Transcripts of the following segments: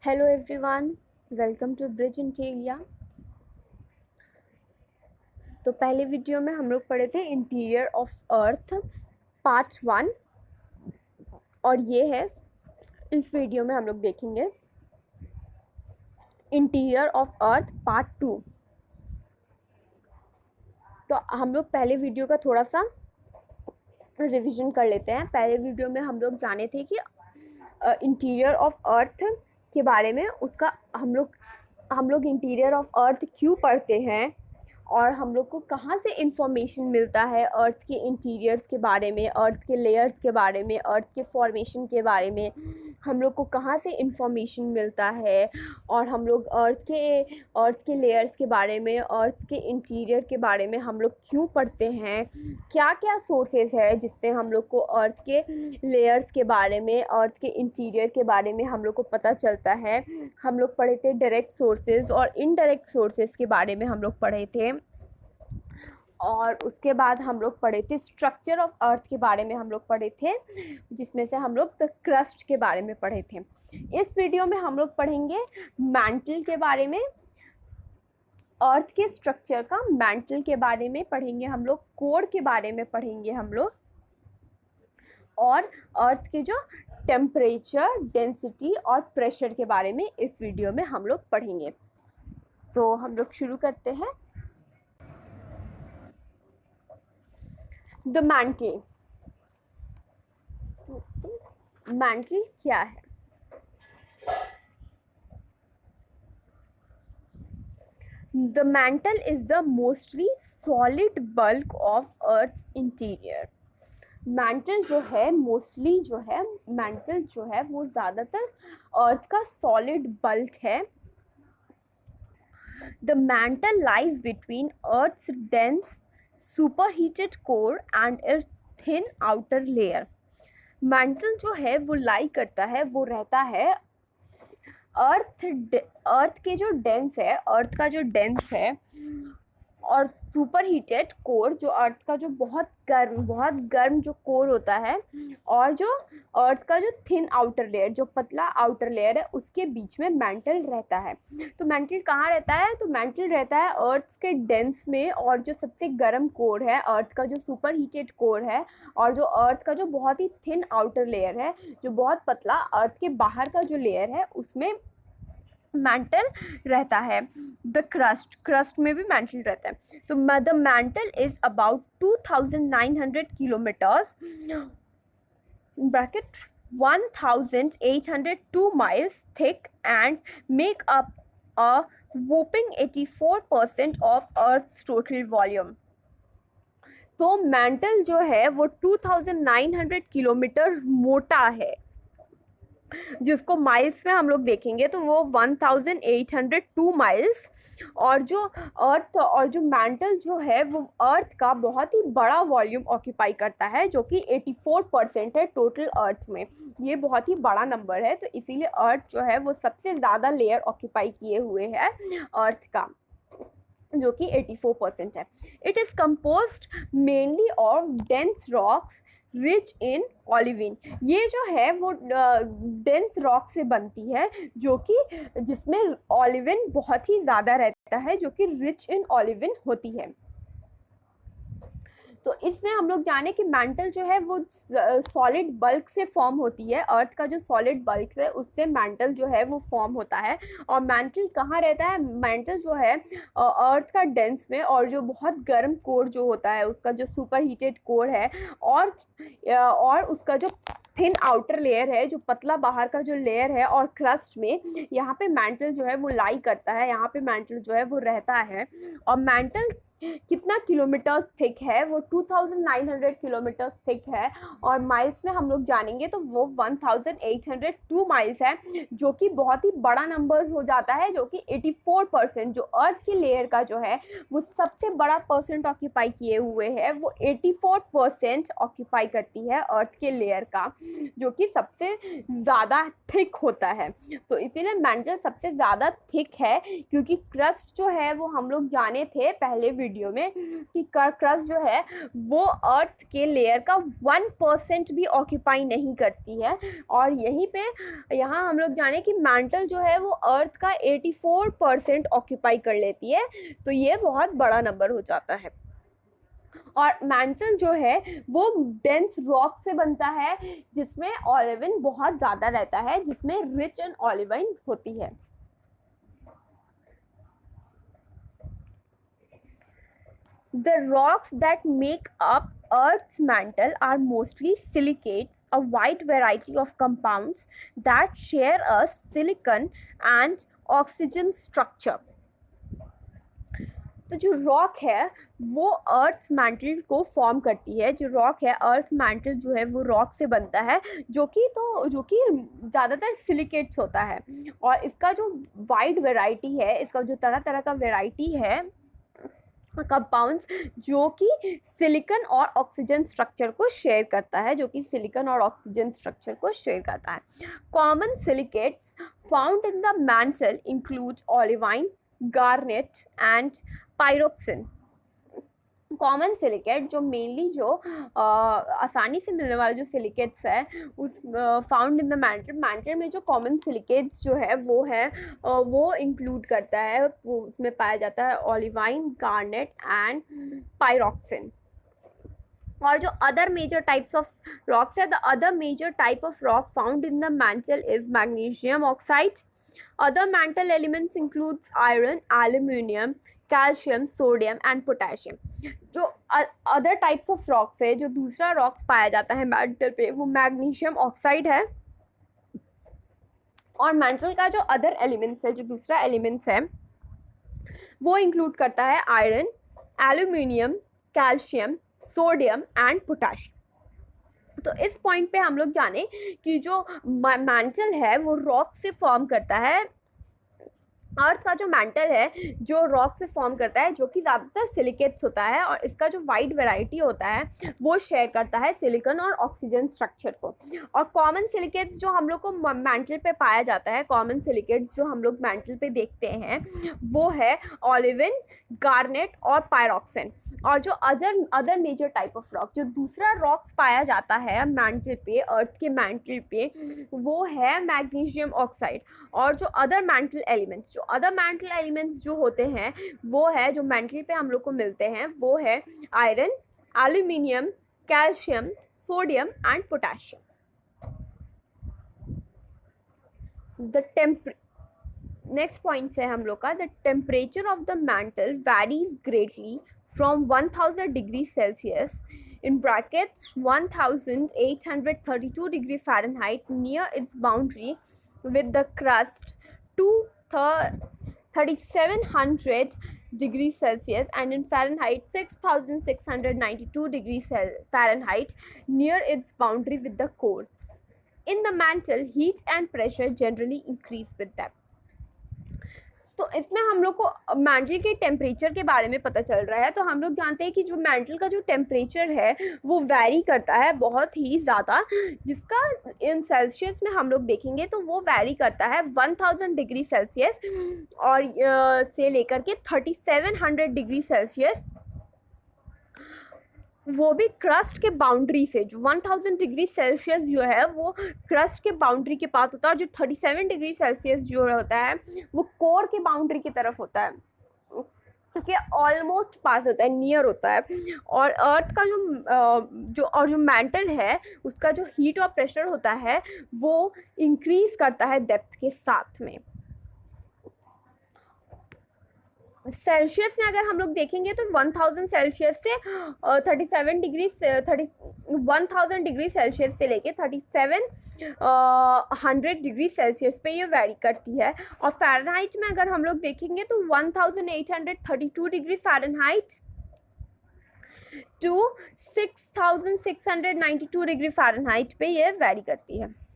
Hello everyone, welcome to Bridge Interia. तो पहले video में हम लोग पढ़े थे इंटीरियर ऑफ अर्थ पार्ट 1 और ये है इस वीडियो में हम लोग देखेंगे इंटीरियर ऑफ अर्थ पार्ट 2। तो हम लोग पहले वीडियो का थोड़ा सा रिवीजन कर लेते हैं। पहले वीडियो में हम लोग जाने थे कि इंटीरियर ऑफ अर्थ के बारे में, उसका हम लोग इंटीरियर ऑफ अर्थ क्यों पढ़ते हैं और हम लोग को कहाँ से इंफॉर्मेशन मिलता है अर्थ के इंटीरियर्स के बारे में, अर्थ के लेयर्स के बारे में, अर्थ के फॉर्मेशन के बारे में हम लोग को कहाँ से इंफॉर्मेशन मिलता है, और हम लोग अर्थ के लेयर्स के बारे में, अर्थ के इंटीरियर के बारे में हम लोग क्यों पढ़ते हैं, क्या क्या सोर्सेज है जिससे हम लोग को अर्थ के लेयर्स के बारे में, अर्थ के इंटीरियर के बारे में हम लोग को पता चलता है। हम लोग पढ़े थे डायरेक्ट सोर्सेज और इनडायरेक्ट सोर्सेज के बारे में हम लोग पढ़े थे, और उसके बाद हम लोग पढ़े थे स्ट्रक्चर ऑफ अर्थ के बारे में हम लोग पढ़े थे, जिसमें से हम लोग द क्रस्ट के बारे में पढ़े थे। इस वीडियो में हम लोग पढ़ेंगे मैंटल के बारे में, अर्थ के स्ट्रक्चर का मैंटल के बारे में पढ़ेंगे हम लोग, कोर के बारे में पढ़ेंगे हम लोग, और अर्थ के जो टेम्परेचर, डेंसिटी और प्रेशर के बारे में इस वीडियो में हम लोग पढ़ेंगे। तो हम लोग शुरू करते हैं। The mental. मैंटल क्या है? The mantle is the mostly solid bulk of Earth's interior. Mantle जो है मोस्टली जो है मैंटल जो है वो ज़्यादातर अर्थ का सॉलिड बल्क है। The mantle lies between Earth's dense superheated core and its thin outer layer. Mantle जो है वो लाई करता है, वो रहता है अर्थ के जो डेंस है, अर्थ का जो डेंस है, और सुपर हीटेड कोर जो अर्थ का जो बहुत गर्म जो कोर होता है, और जो अर्थ का जो थिन आउटर लेयर, जो पतला आउटर लेयर है, उसके बीच में मैंटल रहता है। तो मैंटल कहाँ रहता है? तो मैंटल रहता है अर्थ के डेंस में, और जो सबसे गर्म कोर है अर्थ का जो सुपर हीटेड कोर है, और जो अर्थ का जो बहुत ही थिन आउटर लेयर है, जो बहुत पतला अर्थ के बाहर का जो लेयर है, उसमें मैंटल रहता है। द क्रस्ट में भी मैंटल रहता है। तो the mantle is about 2900 kilometers bracket 1802 miles thick and make up a whopping 84% of Earth's total volume। तो मैंटल जो है वो 2900 किलोमीटर मोटा है, जिसको माइल्स में हम लोग देखेंगे तो वो 1802 माइल्स, और जो मैंटल जो है वो अर्थ का बहुत ही बड़ा वॉल्यूम ऑक्यूपाई करता है, जो कि 84% है टोटल अर्थ में। ये बहुत ही बड़ा नंबर है, तो इसीलिए अर्थ जो है वो सबसे ज़्यादा लेयर ऑक्यूपाई किए हुए है अर्थ का, जो कि 84% है। It is composed mainly of dense rocks rich in olivine. ये जो है वो डेंस रॉक से बनती है, जो कि जिसमें ओलिविन बहुत ही ज़्यादा रहता है, जो कि रिच इन ओलिविन होती है। तो इसमें हम लोग जाने कि मैंटल जो है वो सॉलिड बल्क से फॉर्म होती है। अर्थ का जो सॉलिड बल्क है उससे मैंटल जो है वो फॉर्म होता है। और मैंटल कहाँ रहता है? मैंटल जो है अर्थ का डेंस में, और जो बहुत गर्म कोर जो होता है उसका जो सुपर हीटेड कोर है, और उसका जो थिन आउटर लेयर है, जो पतला बाहर का जो लेयर है, और क्रस्ट में यहाँ पे मैंटल जो है वो लाई करता है, यहाँ पे मैंटल जो है वो रहता है। और मैंटल कितना किलोमीटर्स थिक है? वो 2900 किलोमीटर्स थिक है, और माइल्स में हम लोग जानेंगे तो वो 1802 माइल्स है, जो कि बहुत ही बड़ा नंबर्स हो जाता है, जो कि 84% जो अर्थ के लेयर का जो है वो सबसे बड़ा परसेंट ऑक्यूपाई किए हुए है, वो 84% ऑक्यूपाई करती है अर्थ के लेयर का, जो कि सबसे ज़्यादा थिक होता है। तो इसीलिए मैंटल सबसे ज़्यादा थिक है, क्योंकि क्रस्ट जो है वो हम लोग जाने थे पहले वीडियो में कि क्रस्ट जो है वो अर्थ के लेयर का 1% भी ऑक्यूपाई नहीं करती है, और यहीं पे यहाँ हम लोग जाने कि मैंटल जो है वो अर्थ का 84% ऑक्यूपाई कर लेती है, तो ये बहुत बड़ा नंबर हो जाता है। और मैंटल जो है वो डेंस रॉक से बनता है जिसमें ऑलिविन बहुत ज़्यादा रहता है, जिसमें रिच एंड ऑलिवाइन होती है। The rocks that make up Earth's mantle are mostly silicates, a wide variety of compounds that share a silicon and oxygen structure. तो जो रॉक है वो अर्थ मैंटल को फॉर्म करती है। जो रॉक है, अर्थ मैंटल जो है वो रॉक से बनता है, जो कि ज़्यादातर सिलिकेट्स होता है, और इसका जो वाइड वैरायटी है, इसका जो तरह तरह का वैरायटी है कंपाउंड्स, जो कि सिलिकॉन और ऑक्सीजन स्ट्रक्चर को शेयर करता है, common silicates found in the mantle include olivine, garnet and pyroxene. Common silicate जो मेनली जो आसानी से मिलने वाले जो सिलिकेट्स है उस फाउंड इन द मैंटल में जो कॉमन सिलिकेट्स जो है वो इंक्लूड करता है, वो उसमें पाया जाता है ऑलिवाइन, गार्नेट एंड पायरोक्सिन। और जो other major types of rocks है, the other major type of rock found in the mantle is magnesium oxide. Other mantle elements includes iron, aluminium, calcium, sodium and potassium. जो other types of rocks है, जो दूसरा rocks पाया जाता है mental पे, वो मैग्नीशियम ऑक्साइड है। और मैंटल का जो अदर एलिमेंट्स है, जो दूसरा एलिमेंट्स है, वो इंक्लूड करता है iron, aluminium, calcium, sodium and potassium. तो इस पॉइंट पे हम लोग जाने कि जो मैंटल है वो रॉक से फॉर्म करता है। अर्थ का जो मैंटल है जो रॉक से फॉर्म करता है, जो कि ज़्यादातर सिलिकेट्स होता है, और इसका जो वाइड वैरायटी होता है वो शेयर करता है सिलिकॉन और ऑक्सीजन स्ट्रक्चर को। और कॉमन सिलिकेट्स जो हम लोग को मैंटल पे पाया जाता है, कॉमन सिलिकेट्स जो हम लोग मैंटल पे देखते हैं, वो है ऑलिविन, गार्नेट और पायरोक्सिन। और जो other major type of rock, जो दूसरा रॉक्स पाया जाता है मैंटल पे, अर्थ के मैंटल पे, वो है मैग्नीशियम ऑक्साइड। और जो अदर मैंटल एलिमेंट्स जो होते हैं वो है, जो मैंटल पे हम लोग को मिलते हैं, वो है iron, aluminium, calcium, sodium and potassium. Next point है हम लोग का, the temperature of the mantle varies greatly from 1000 degrees Celsius in brackets 1832 degree Fahrenheit near its boundary with the crust to 3700 degrees Celsius and in Fahrenheit 6692 degrees Fahrenheit near its boundary with the core. In the mantle, heat and pressure generally increase with them. तो इसमें हम लोग को mental के temperature के बारे में पता चल रहा है। तो हम लोग जानते हैं कि जो मैंटल का जो टेम्परेचर है वो वैरी करता है बहुत ही ज़्यादा, जिसका इन सेल्सियस में हम लोग देखेंगे तो वो वैरी करता है 1000 डिग्री सेल्सियस और से लेकर के 3700 डिग्री सेल्सियस, वो भी क्रस्ट के बाउंड्री से। जो 1000 डिग्री सेल्सियस जो है वो क्रस्ट के बाउंड्री के पास होता है, और जो 37 डिग्री सेल्सियस जो होता है वो कोर के बाउंड्री की तरफ होता है, क्योंकि ऑलमोस्ट पास होता है, नियर होता है। और अर्थ का जो मैंटल है उसका जो हीट और प्रेशर होता है वो इंक्रीज करता है डेप्थ के साथ में। सेल्सियस में अगर हम लोग देखेंगे तो 1000 सेल्सियस से 37 डिग्री 1000 डिग्री सेल्सियस से लेके 3700 डिग्री सेल्सियस पे ये वेरी करती है। और फ़ारेनहाइट में अगर हम लोग देखेंगे तो 1832 degree Fahrenheit to 6692 degree Fahrenheit पे ये वेरी करती है।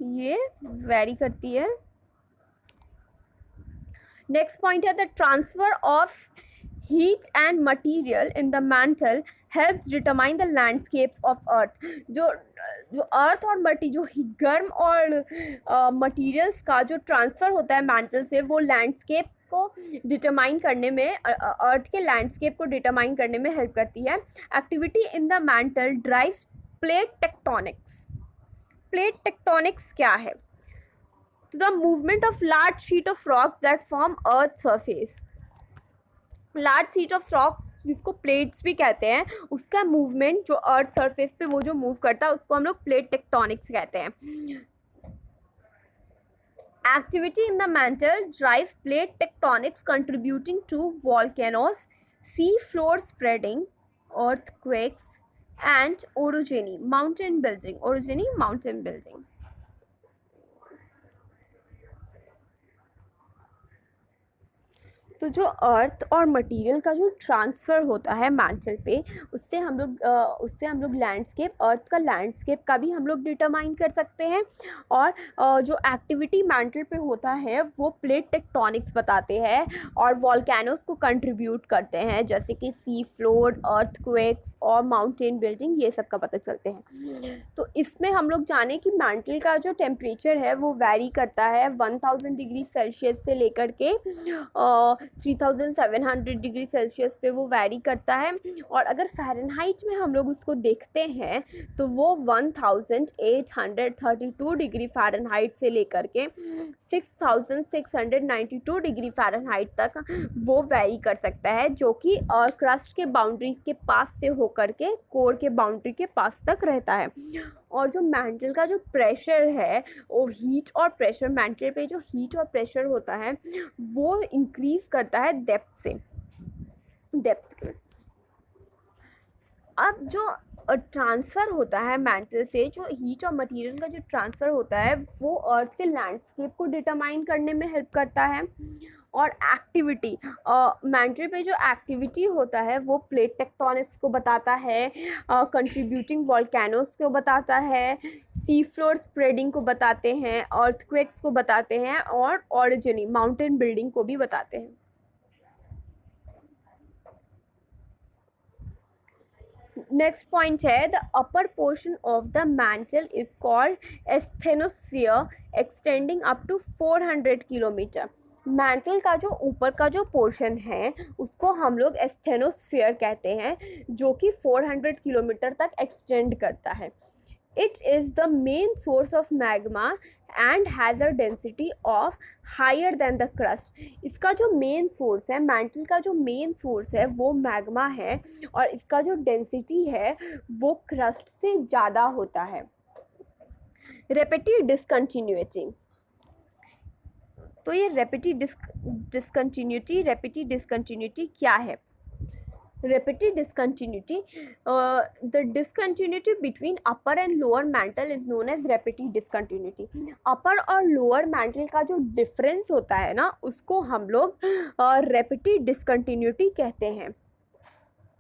ये वेरी करती है। नेक्स्ट पॉइंट है the transfer of heat and material in the mantle helps determine the landscapes of earth. जो जो अर्थ और मट्टी, जो गर्म और मटेरियल्स का जो ट्रांसफ़र होता है मैंटल से, वो लैंडस्केप को डिटरमाइन करने में, अर्थ के लैंडस्केप को डिटरमाइन करने में हेल्प करती है। Activity in the mantle drives plate tectonics. Plate tectonics क्या है? तो the movement of large sheet of rocks that form earth surface. Large sheet of rocks, जिसको प्लेट्स भी कहते हैं, उसका मूवमेंट जो अर्थ सरफेस पे वो जो मूव करता है उसको हम लोग प्लेट टेक्टोनिक्स कहते हैं। Activity in the mantle drive plate tectonics contributing to volcanoes, sea floor spreading, earthquakes and orogeny mountain building। orogeny mountain building। तो जो अर्थ और मटेरियल का जो ट्रांसफ़र होता है मैंटल पे, उससे हम लोग लैंडस्केप, अर्थ का लैंडस्केप का भी हम लोग डिटरमाइन कर सकते हैं। और जो एक्टिविटी मैंटल पे होता है वो प्लेट टेक्टोनिक्स बताते हैं और वॉल्केनोस को कंट्रीब्यूट करते हैं, जैसे कि सी फ्लोर, अर्थक्वेक्स और माउंटेन बिल्डिंग, ये सब का पता चलते हैं। तो इसमें हम लोग जाने कि मैंटल का जो टेम्परेचर है वो वैरी करता है 1000 डिग्री सेल्सियस से लेकर के 3700 डिग्री सेल्सियस पे वो वैरी करता है। और अगर फ़ारेनहाइट में हम लोग उसको देखते हैं तो वो 1832 डिग्री फ़ारेनहाइट से लेकर के 6692 डिग्री फ़ारेनहाइट तक वो वैरी कर सकता है, जो कि क्रस्ट के बाउंड्री के पास से होकर के कोर के बाउंड्री के पास तक रहता है। और जो मैंटल का जो प्रेशर है, वो हीट और प्रेशर, मैंटल पे जो हीट और प्रेशर होता है वो इंक्रीज़ करता है डेप्थ से, डेप्थ के। अब जो ट्रांसफ़र होता है मैंटल से, जो हीट और मटेरियल का जो ट्रांसफ़र होता है वो अर्थ के लैंडस्केप को डिटरमाइन करने में हेल्प करता है। और एक्टिविटी, मैंटल पे जो एक्टिविटी होता है वो प्लेट टेक्टोनिक्स को बताता है, कंट्रीब्यूटिंग वॉल्केनोस को बताता है, सी फ्लोर स्प्रेडिंग को बताते हैं, अर्थक्वेक्स को बताते हैं और ओरिजिनी माउंटेन बिल्डिंग को भी बताते हैं। नेक्स्ट पॉइंट है, the upper portion of the mantle is called asthenosphere extending up to 400 kilometre. Mantle का जो ऊपर का जो पोर्शन है उसको हम लोग एस्थेनोस्फीयर कहते हैं, जो कि 400 किलोमीटर तक एक्सटेंड करता है। It is the main source of magma and has a density of higher than the crust. इसका जो मेन सोर्स है, मैंटल का जो मेन सोर्स है वो मैग्मा है और इसका जो डेंसिटी है वो क्रस्ट से ज़्यादा होता है। रेपिटेड डिसकंटिन्यूटी, तो ये रेपिटेड डिसकंटिन्यूटी क्या है? Repeated discontinuity, the discontinuity between upper and lower mantle is known as repeated discontinuity। upper और lower mantle का जो difference होता है ना, उसको हम लोग repeated discontinuity कहते हैं।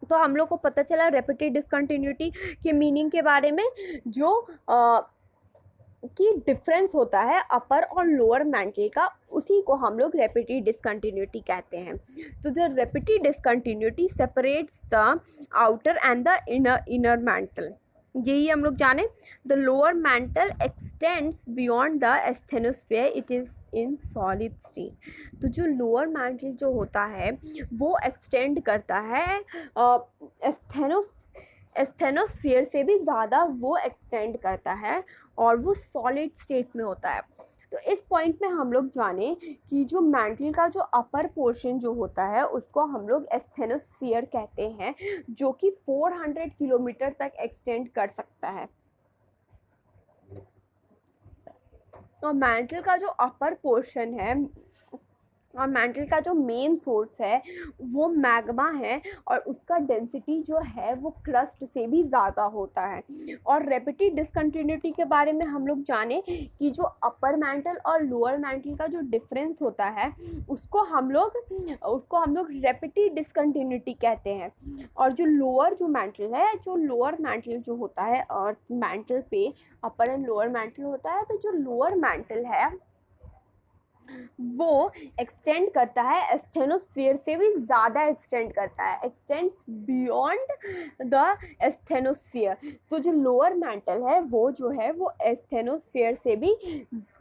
तो हम लोग को पता चला repeated discontinuity के मीनिंग के बारे में, जो कि डिफरेंस होता है अपर और लोअर मैंटल का, उसी को हम लोग रेपिटेड डिसकंटिन्यूटी कहते हैं। तो the repeated discontinuity separates the outer and the inner mantle, यही हम लोग जाने। The lower mantle extends beyond the asthenosphere, it is in solid state. तो जो लोअर मैंटल जो होता है वो एक्सटेंड करता है एस्थेनोस्फीयर से भी ज़्यादा वो एक्सटेंड करता है और वो सॉलिड स्टेट में होता है। तो इस पॉइंट में हम लोग जाने कि जो मैंटल का जो अपर पोर्शन जो होता है उसको हम लोग एस्थेनोस्फीयर कहते हैं, जो कि 400 किलोमीटर तक एक्सटेंड कर सकता है। और मैंटल का जो अपर पोर्शन है और मैंटल का जो मेन सोर्स है वो मैग्मा है और उसका डेंसिटी जो है वो क्रस्ट से भी ज़्यादा होता है। और रेपिटेड डिसकंटिन्यूटी के बारे में हम लोग जाने कि जो अपर मैंटल और लोअर मैंटल का जो डिफरेंस होता है उसको हम लोग रेपिटेड डिसकंटिन्यूटी कहते हैं। और जो लोअर मैंटल जो होता है अर्थ मैंटल पे अपर एंड लोअर मैंटल होता है, तो जो लोअर मैंटल है वो एक्सटेंड करता है, एस्थेनोस्फीयर से भी ज़्यादा एक्सटेंड करता है, एक्सटेंड्स बियॉन्ड द एस्थेनोस्फीयर। तो जो लोअर मैंटल है वो जो है वो एस्थेनोस्फीयर से भी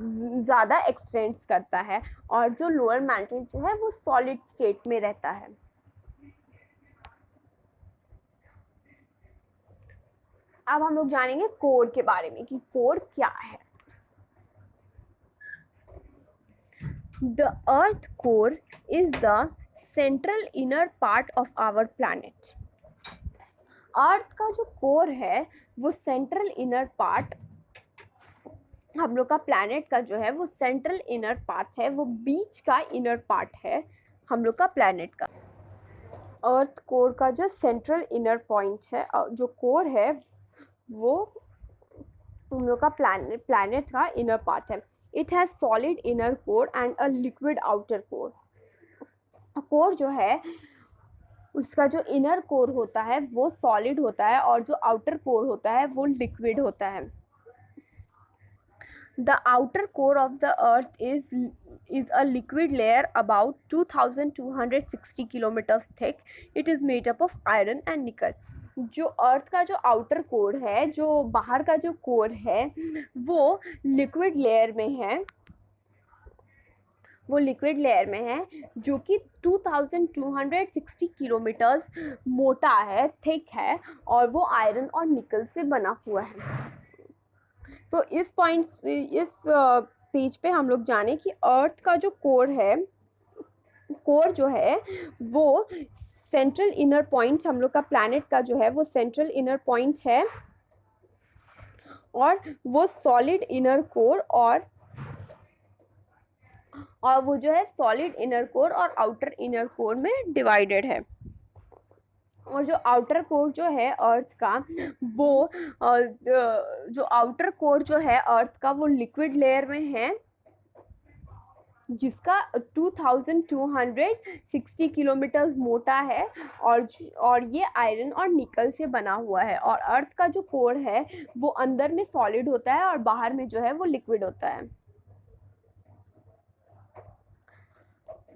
ज़्यादा एक्सटेंड्स करता है, और जो लोअर मैंटल जो है वो सॉलिड स्टेट में रहता है। अब हम लोग जानेंगे कोर के बारे में कि कोर क्या है। The Earth core is the central inner part of our planet. अर्थ का जो कोर है वो सेंट्रल इनर पार्ट, हम लोग का प्लैनेट का जो है वो सेंट्रल इनर पार्ट है, वो बीच का इनर पार्ट है हम लोग का प्लैनेट का। अर्थ कोर का जो सेंट्रल इनर पॉइंट है, जो कोर है वो हम लोग का प्लैनेट का इनर पार्ट है। It has solid inner core and a liquid outer core. Core जो है उसका जो इनर कोर होता है वो सॉलिड होता है, और जो आउटर कोर होता है वो लिक्विड होता है। The outer core of the earth is a liquid layer about 2260 kilometers thick. It is made up of iron and nickel. जो अर्थ का जो आउटर कोर है, जो बाहर का जो कोर है वो लिक्विड लेयर में है, वो लिक्विड लेयर में है जो कि 2260 किलोमीटर्स मोटा है, थिक है, और वो आयरन और निकल से बना हुआ है। तो इस पेज पे हम लोग जाने कि अर्थ का जो कोर है, कोर जो है वो सेंट्रल इनर पॉइंट, हम लोग का प्लैनेट का जो है वो सेंट्रल इनर पॉइंट है, और वो सॉलिड इनर कोर और वो जो है सॉलिड इनर कोर और आउटर इनर कोर में डिवाइडेड है। और जो आउटर कोर जो है अर्थ का वो जो आउटर कोर जो है अर्थ का वो लिक्विड लेयर में है, जिसका 2260 किलोमीटर्स मोटा है, और ये आयरन और निकल से बना हुआ है। और अर्थ का जो कोर है वो अंदर में सॉलिड होता है और बाहर में जो है वो लिक्विड होता है।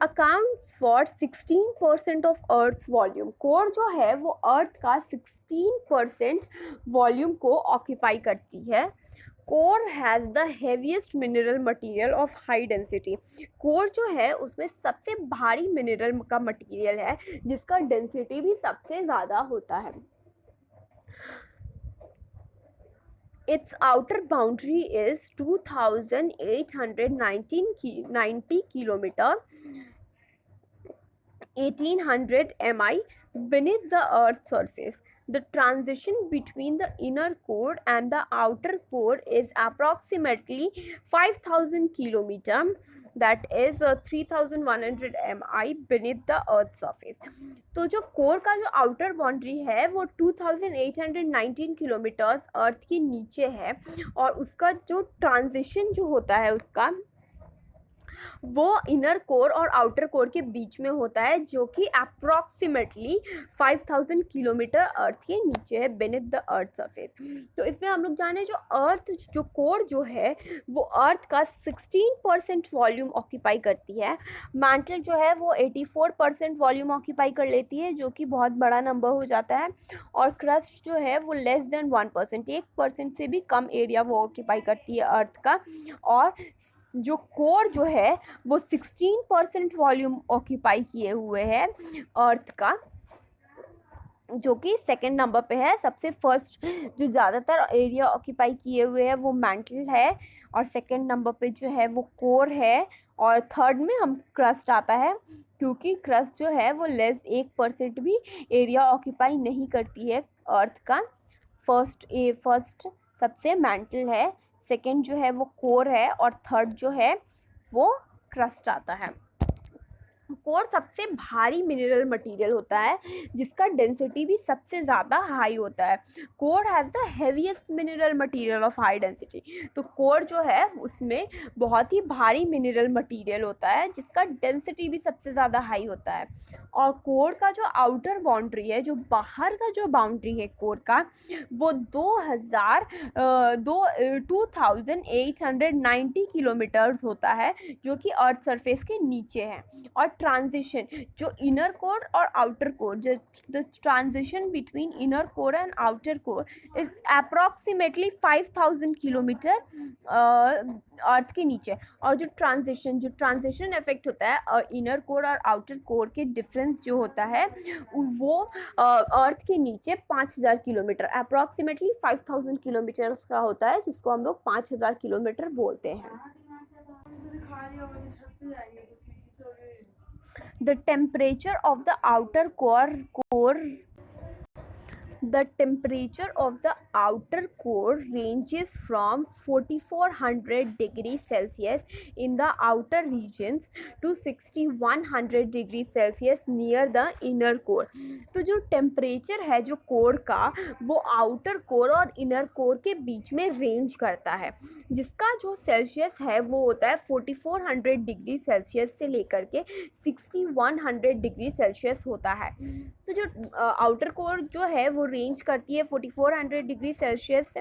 Accounts for 16% of earth volume. Core जो है वो अर्थ का 16% वॉल्यूम को ऑक्यूपाई करती है। Core has the heaviest mineral material of high density. Core जो है उसमें सबसे भारी मिनरल का मटेरियल है, जिसका डेंसिटी भी सबसे ज़्यादा होता है। Its outer boundary is 2890 kilometer, 1800 mi beneath the Earth's surface. The transition between the inner core and the outer core is approximately 5000 kilometer, that is 3100 mi beneath the Earth's surface. तो जो core का जो outer boundary है वो 2819 kilometres अर्थ के नीचे है, और उसका जो ट्रांजिशन जो होता है उसका वो इनर कोर और आउटर कोर के बीच में होता है, जो कि अप्रॉक्सीमेटली 5000 किलोमीटर अर्थ के नीचे है, बेनेथ द अर्थ सरफेस। तो इसमें हम लोग जाने जो अर्थ जो कोर जो है वो अर्थ का 16% वॉल्यूम ऑक्यूपाई करती है। मैंटल जो है वो 84% वॉल्यूम ऑक्यूपाई कर लेती है, जो कि बहुत बड़ा नंबर हो जाता है। और क्रस्ट जो है वो लेस देन 1%, 1% से भी कम एरिया वो ऑक्यूपाई करती है अर्थ का। और जो कोर जो है वो 16% वॉल्यूम ऑक्यूपाई किए हुए है अर्थ का, जो कि सेकंड नंबर पे है। सबसे फर्स्ट जो ज़्यादातर एरिया ऑक्यूपाई किए हुए है वो मैंटल है, और सेकंड नंबर पे जो है वो कोर है, और थर्ड में हम क्रस्ट आता है, क्योंकि क्रस्ट जो है वो लेस 1% भी एरिया ऑक्यूपाई नहीं करती है अर्थ का। फर्स्ट सबसे मैंटल है, सेकंड जो है वो कोर है, और थर्ड जो है वो क्रस्ट आता है। कोर सबसे भारी मिनरल मटेरियल होता है जिसका डेंसिटी भी सबसे ज़्यादा हाई होता है। Core has the heaviest mineral material of high density. तो कोर जो है उसमें बहुत ही भारी मिनरल मटेरियल होता है जिसका डेंसिटी भी सबसे ज़्यादा हाई होता है। और कोर का जो आउटर बाउंड्री है, जो बाहर का जो बाउंड्री है कोर का, वो 2890 किलोमीटर्स होता है, जो कि अर्थ सरफेस के नीचे है। और ट्रांजिशन, जो इनर कोर और आउटर कोर, जो the transition between inner core and outer core is approximately 5000 kilometre earth के नीचे। और जो ट्रांजिशन इफेक्ट होता है इनर कोर और आउटर कोर के डिफरेंस जो होता है वो अर्थ के नीचे 5000 किलोमीटर, अप्रॉक्सीमेटली 5000 किलोमीटर का होता है, जिसको हम लोग 5000 किलोमीटर बोलते हैं। The temperature of the outer core ranges from 4400 degrees Celsius in the outer regions to 6100 degrees Celsius near the inner core। तो जो टेम्परेचर है जो कोर का, वो आउटर कोर और इनर कोर के बीच में रेंज करता है, जिसका जो सेल्सियस है वो होता है 4400 डिग्री सेल्सियस से लेकर के 6100 डिग्री सेल्सियस होता है। तो जो आउटर कोर जो है वो रेंज करती है 4400 डिग्री सेल्सियस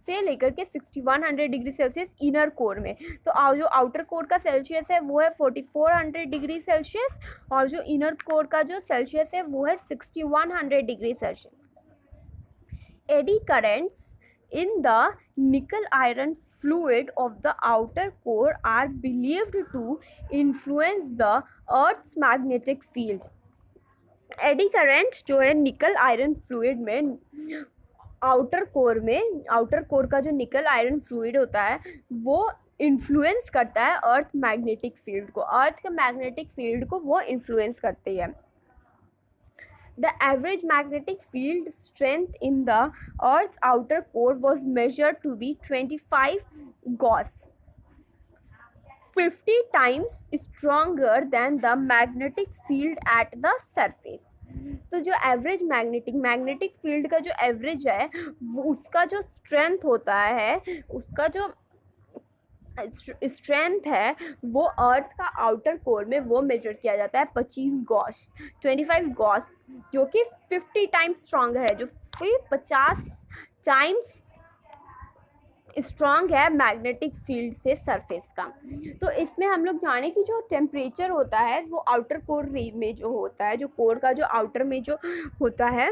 से लेकर के 6100 डिग्री सेल्सियस इनर कोर में। तो जो आउटर कोर का सेल्सियस है वो है 4400 डिग्री सेल्सियस, और जो इनर कोर का जो सेल्सियस है वो है 6100 degree Celsius. AD currents in the nickel iron fluid of the outer core are believed to influence the earth's magnetic field। Eddy current जो है निकल आयरन फ्लूइड में, आउटर कोर का जो निकल आयरन फ्लूइड होता है वो इन्फ्लुएंस करता है अर्थ मैग्नेटिक फील्ड को, अर्थ के मैग्नेटिक फील्ड को वो इन्फ्लुएंस करती है। The average magnetic field strength in the Earth's outer core was measured to be 25 Gauss, 50 times stronger than the magnetic field at the surface। तो जो एवरेज मैग्नेटिक फील्ड का जो एवरेज है वो उसका जो स्ट्रेंथ होता है, उसका जो स्ट्रेंथ है वो अर्थ का आउटर कोर में वो मेजर किया जाता है 25 गॉस, जो कि 50 टाइम्स स्ट्रॉन्गर है, जो 50 टाइम्स स्ट्रॉन्ग है मैग्नेटिक फील्ड से सरफेस का। तो इसमें हम लोग जाने कि जो टेम्परेचर होता है वो आउटर कोर में जो होता है, जो कोर का जो आउटर में जो होता है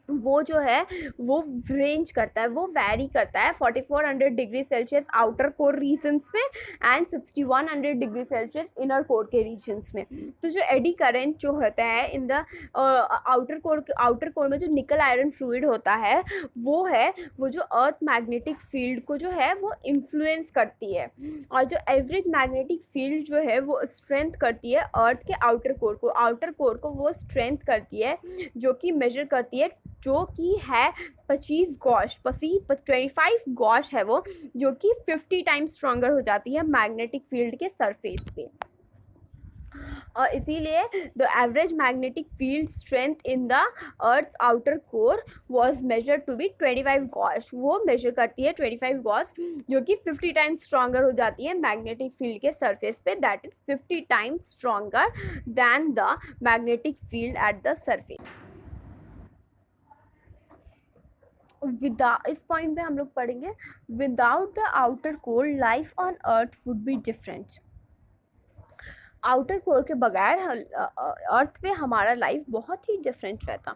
वो जो है वो रेंज करता है, वो वैरी करता है 4400 degree Celsius outer core regions में and 6100 degree Celsius inner core के रीजन्स में। तो जो एडी करंट जो होता है इन द आउटर कोर में जो निकल आयरन फ्लूइड होता है वो जो अर्थ मैग्नेटिक फील्ड को जो है वो इन्फ्लुएंस करती है, और जो एवरेज मैग्नेटिक फील्ड जो है वो स्ट्रेंथ करती है अर्थ के आउटर कोर को वो स्ट्रेंथ करती है, जो कि मेजर करती है, जो कि है 25 गॉश है वो, जो कि 50 टाइम्स स्ट्रॉन्गर हो जाती है मैग्नेटिक फील्ड के सरफेस पे। और इसीलिए the average magnetic field strength in the earth's outer core was measure to be 25 gauss. वो मेजर करती है 25 गॉश, जो कि 50 टाइम्स स्ट्रॉन्गर हो जाती है मैग्नेटिक फील्ड के सरफेस पे, that is 50 times stronger than the magnetic field at the surface. इस पॉइंट पे हम लोग पढ़ेंगे, without the outer core life on earth would be different. Outer core के बगैर अर्थ पे हमारा लाइफ बहुत ही डिफरेंट रहता।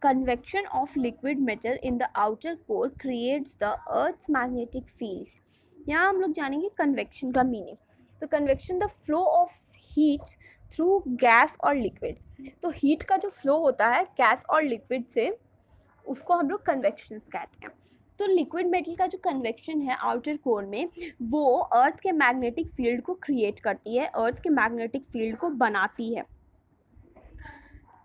Convection of liquid metal in the outer core creates the earth's magnetic field. यहाँ हम लोग जानेंगे कन्वेक्शन का मीनिंग। तो convection the flow of heat through gas और लिक्विड। तो हीट का जो फ्लो होता है गैस और लिक्विड से, उसको हम लोग कन्वेक्शंस कहते हैं। तो लिक्विड मेटल का जो कन्वेक्शन है आउटर कोर में, वो अर्थ के मैग्नेटिक फील्ड को क्रिएट करती है, अर्थ के मैग्नेटिक फील्ड को बनाती है।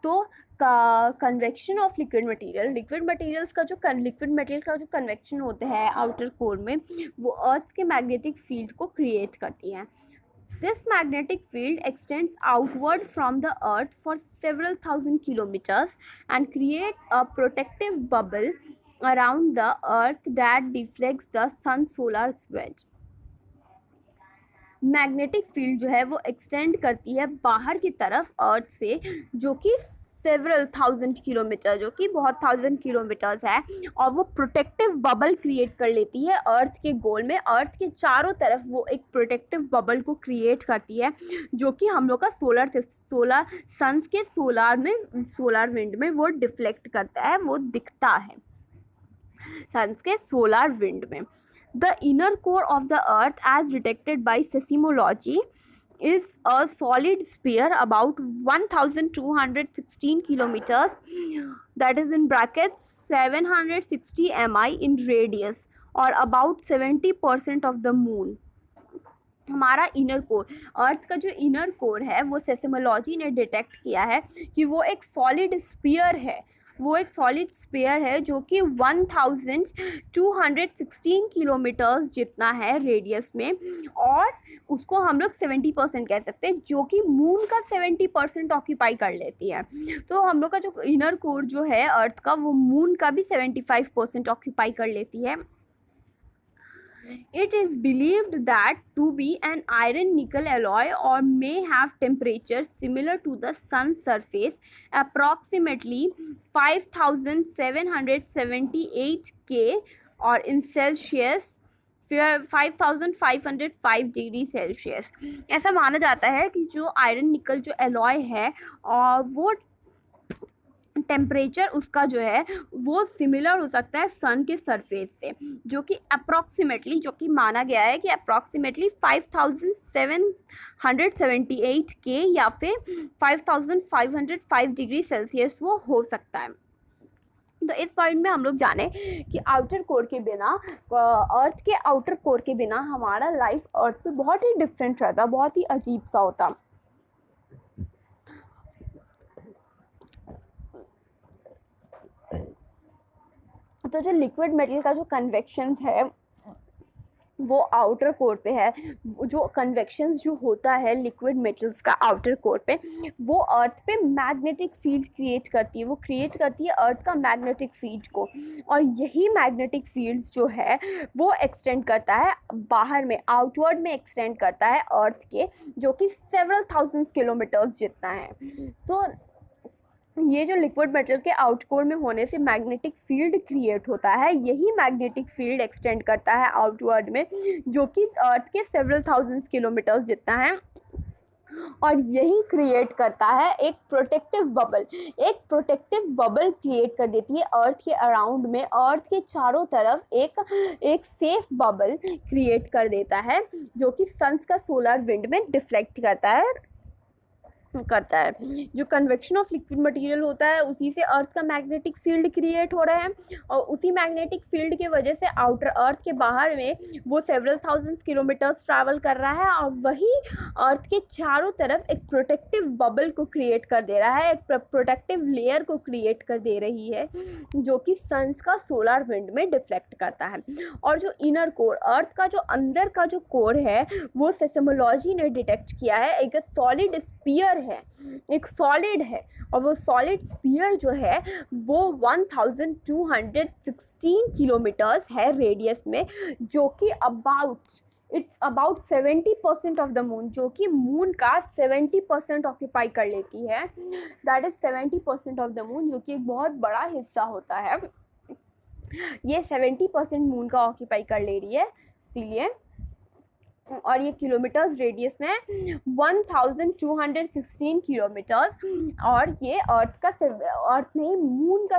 तो कन्वेक्शन ऑफ लिक्विड मटेरियल का जो कन्वेक्शन होता है आउटर कोर में, वो अर्थ के मैग्नेटिक फील्ड को क्रिएट करती है। This magnetic field extends outward from the earth for several thousand kilometers and creates a protective bubble around the earth that deflects the sun's solar wind. Magnetic field जो है वो extend करती है बाहर की तरफ अर्थ से, जो कि सेवरल थाउजेंड किलोमीटर, जो कि बहुत थाउजेंड किलोमीटर्स है, और वो प्रोटेक्टिव बबल क्रिएट कर लेती है अर्थ के गोल में। अर्थ के चारों तरफ वो एक प्रोटेक्टिव बबल को क्रिएट करती है, जो कि हम लोग का सोलर सन्स के सोलर विंड में वो डिफ्लेक्ट करता है, वो दिखता है सन्स के सोलर विंड में। The inner core of the earth, as detected by seismology, is a solid sphere about 1216 kilometers, that is in brackets 760 mi in radius, or about 70% of the moon. हमारा inner core, अर्थ का जो inner core है वो seismology ने detect किया है कि वो एक सॉलिड स्फीयर है, वो एक सॉलिड स्फीयर है जो कि 1216 किलोमीटर्स जितना है रेडियस में, और उसको हम लोग 70% कह सकते हैं, जो कि मून का 70% ऑक्यूपाई कर लेती है। तो हम लोग का जो इनर कोर जो है अर्थ का, वो मून का भी 75% ऑक्यूपाई कर लेती है। It is believed that to be an iron-nickel alloy or may have temperature similar to the sun's surface, approximately 5778 K, or in Celsius 5505 degree Celsius. ऐसा माना जाता है कि जो आयरन निकल जो एलॉय है, और वो टेम्परेचर उसका जो है वो सिमिलर हो सकता है सन के सरफेस से, जो कि अप्रॉक्सीमेटली, जो कि माना गया है कि अप्रॉक्सीमेटली 5778 के या फिर 5505 डिग्री सेल्सियस वो हो सकता है। तो इस पॉइंट में हम लोग जाने कि आउटर कोर के बिना, अर्थ के आउटर कोर के बिना हमारा लाइफ अर्थ पे बहुत ही डिफरेंट रहता, बहुत ही अजीब सा होता। तो जो लिक्विड मेटल का जो कन्वेक्शंस है वो आउटर कोर पे है, जो कन्वेक्शंस जो होता है लिक्विड मेटल्स का आउटर कोर पे, वो अर्थ पे मैग्नेटिक फील्ड क्रिएट करती है, वो क्रिएट करती है अर्थ का मैग्नेटिक फील्ड को, और यही मैग्नेटिक फील्ड्स जो है वो एक्सटेंड करता है बाहर में, आउटवर्ड में एक्सटेंड करता है अर्थ के, जो कि सेवरल थाउजेंड्स किलोमीटर्स जितना है। तो ये जो लिक्विड मेटल के आउटकोर में होने से मैग्नेटिक फील्ड क्रिएट होता है, यही मैग्नेटिक फील्ड एक्सटेंड करता है आउटवर्ड में, जो कि अर्थ के सेवरल थाउजेंड्स किलोमीटर्स जितना है, और यही क्रिएट करता है एक प्रोटेक्टिव बबल। एक प्रोटेक्टिव बबल क्रिएट कर देती है अर्थ के अराउंड में, अर्थ के चारों तरफ एक सेफ बबल क्रिएट कर देता है, जो कि सन्स का सोलर विंड में डिफ्लेक्ट करता है। जो कन्वेक्शन ऑफ लिक्विड मटेरियल होता है उसी से अर्थ का मैग्नेटिक फील्ड क्रिएट हो रहा है, और उसी मैग्नेटिक फील्ड के वजह से आउटर अर्थ के बाहर में वो सेवरल थाउजेंड्स किलोमीटर्स ट्रैवल कर रहा है, और वही अर्थ के चारों तरफ एक प्रोटेक्टिव बबल को क्रिएट कर दे रहा है, एक प्रोटेक्टिव लेयर को क्रिएट कर दे रही है, जो कि सन्स का सोलर विंड में डिफ्लेक्ट करता है। और जो इनर कोर, अर्थ का जो अंदर का जो कोर है, वो सेस्मोलॉजी ने डिटेक्ट किया है, एक सॉलिड स्फीयर है, एक सॉलिड है, और वो सॉलिड स्फीयर जो है वो 1216 किलोमीटर्स है रेडियस में, जो कि it's about 70% of the moon, जो कि मून का 70% ऑक्यूपाई कर लेती है। That is 70% of the moon, जो कि एक बहुत बड़ा हिस्सा होता है। ये 70% मून का ऑक्यूपाई कर ले रही है, इसीलिए, और ये किलोमीटर्स रेडियस में 1216 किलोमीटर्स, और ये अर्थ नहीं, मून का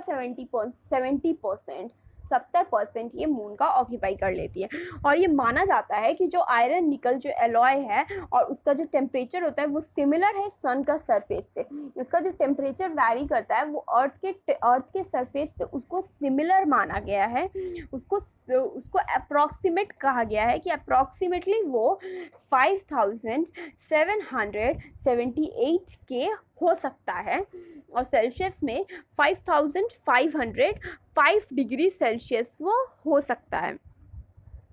70% ये मून का ऑक्यूपाई कर लेती है। और ये माना जाता है कि जो आयरन निकल जो एलॉय है और उसका जो टेम्परेचर होता है वो सिमिलर है सन का सरफेस से, उसका जो टेम्परेचर वैरी करता है वो अर्थ के सरफेस से उसको सिमिलर माना गया है, उसको अप्रॉक्सीमेट कहा गया है कि अप्रॉक्सीमेटली वो 5778 के हो सकता है, और सेल्सियस में 5505 डिग्री सेल्सियस वो हो सकता है।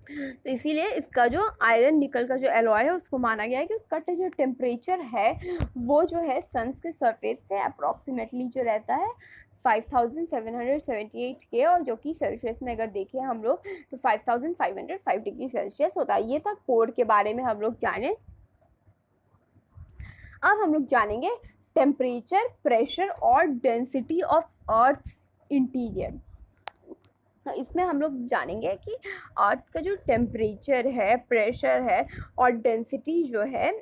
तो इसीलिए इसका जो आयरन निकल का जो एलॉय है उसको माना गया है कि उसका जो टेम्परेचर है वो जो है सन्स के सरफेस से अप्रॉक्सीमेटली जो रहता है 5778 के, और जो कि सेल्सियस में अगर देखें हम लोग तो 5505 डिग्री सेल्सियस होता है। ये था कोर के बारे में हम लोग जाने। अब हम लोग जानेंगे टेम्परेचर, प्रेशर और डेंसिटी ऑफ अर्थ इंटीरियर। इसमें हम लोग जानेंगे कि अर्थ का जो टेम्परेचर है, प्रेशर है और डेंसिटी जो है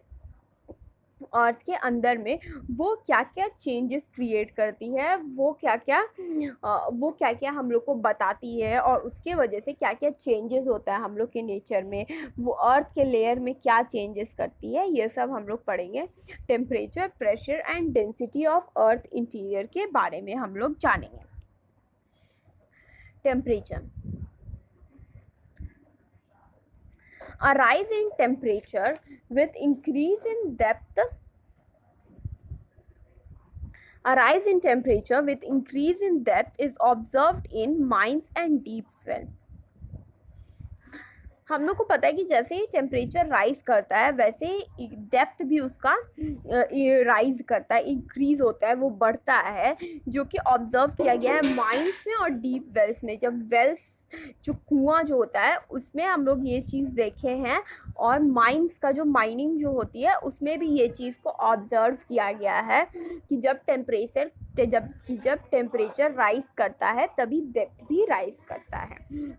अर्थ के अंदर में वो क्या क्या चेंजेस क्रिएट करती है, वो क्या क्या हम लोग को बताती है, और उसके वजह से क्या क्या चेंजेस होता है हम लोग के नेचर में, वो अर्थ के लेयर में क्या चेंजेस करती है, ये सब हम लोग पढ़ेंगे। Temperature, pressure and density of earth interior के बारे में हम लोग जानेंगे। Temperature, a rise in temperature with increase in depth is observed in mines and deep well. हम लोग को पता है कि जैसे ही टेम्परेचर राइज करता है वैसे ही डेप्थ भी उसका राइज करता है, इंक्रीज होता है, वो बढ़ता है, जो कि ऑब्जर्व किया गया है माइंस में और डीप वेल्स में। जब वेल्स जो कुआं जो होता है उसमें हम लोग ये चीज़ देखे हैं, और माइंस का जो माइनिंग जो होती है उसमें भी ये चीज़ को ऑब्जर्व किया गया है कि जब टेम्परेचर राइज करता है तभी डेप्थ भी राइज करता है।